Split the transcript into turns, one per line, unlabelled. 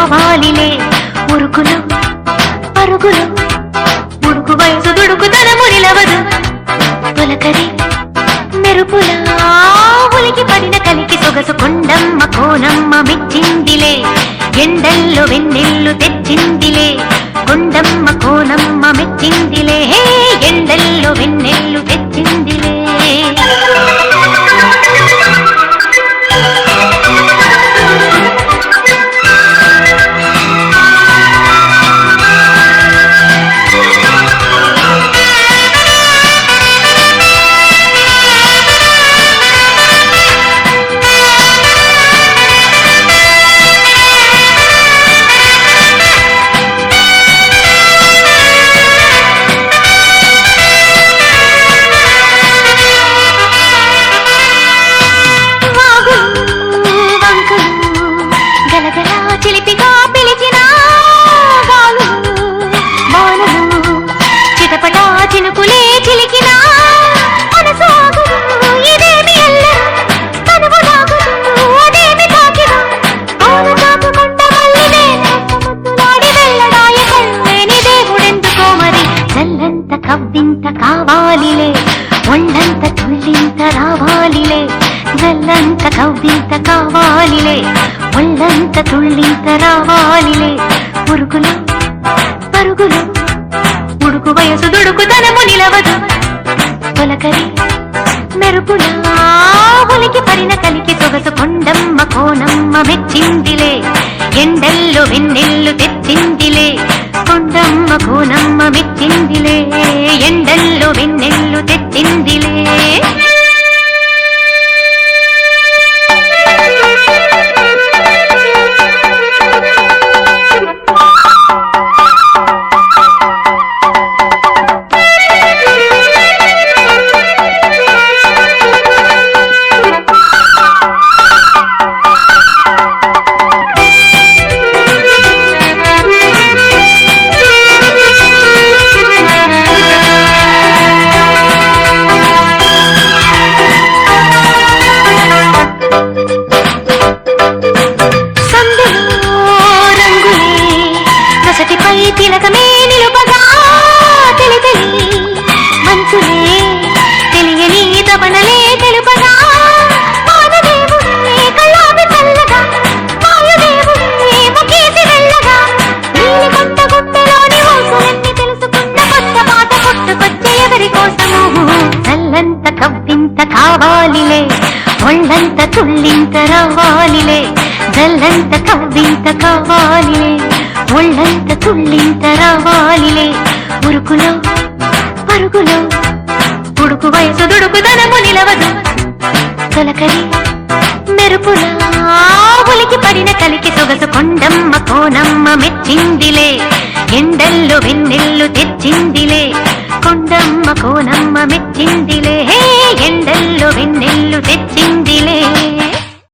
కావాలిలే ఉరుకులు పరుగులు ఉడుకు వయసు దుడుకుతనము నిలవదు తొలకరి మెరుపులా ఉలికి పడిన కలికి సొగసు కొండమ్మ కోనమ్మ మెచ్చిందిలే ఎండల్లో వెన్నెల్లు తెచ్చిందిలే కొండమ్మ కోనమ్మ మెచ్చిందిలే ఎండల్లో వెన్నెల్లు తెచ్చిందిలే కవ్వింత కావాలిలే ఒళ్ళంత తుళ్ళింత రావాలిలే జల్లంత కవ్వింత కావాలిలే ఒళ్ళంత తుళ్ళింత రావాలిలే పురుగులు పరుగులు ఉడుకు వయసు దుడుకుతనము నిలవదు తొలకరి మెరుపులా ఉలికి పడిన కలికి సొగసు కొండమ్మ కోనమ్మ మెచ్చిందిలే ఎండల్లో వెన్నెల్లు తెచ్చిందిలే కొండమ్మ కోనమ్మ మెచ్చిందిలే ఎండల్లో వెన్నెల్లు తెచ్చిందిలే తిలకమే నిలుపగా తెలితలి మంచులే తెలియని తపనలే తెలుపగా వానదేవుడే కళ్ళాపి చల్లగా వాయుదేవుడే ముఖేసి వెళ్ళగా నీలి కొండ గుట్టలోని ఊసులన్నీ తెలుసుకున్న కొత్త పాట కొట్టుకొచ్చే ఎవరి కోసము చల్లంత కవ్వింత కావాలిలే ఒళ్ళంత తుళ్ళింత రావాలిలే జల్లంత కవ్వింత కావాలిలే ఒళ్ళంత తుళ్ళింత రావాలిలే ఉరుకులో పరుగులో ఉడుకు వయసు దుడుకుదనము నిలవదు తొలకరి మెరుపులా ఉలికి పడిన కలికి సొగసు కొండమ్మ కోనమ్మ మెచ్చిందిలే ఎండల్లో వెన్నెల్లు తెచ్చిందిలే కొండమ్మ కోనమ్మ మెచ్చిందిలే ఎండల్లో వెన్నెల్లు తెచ్చిందిలే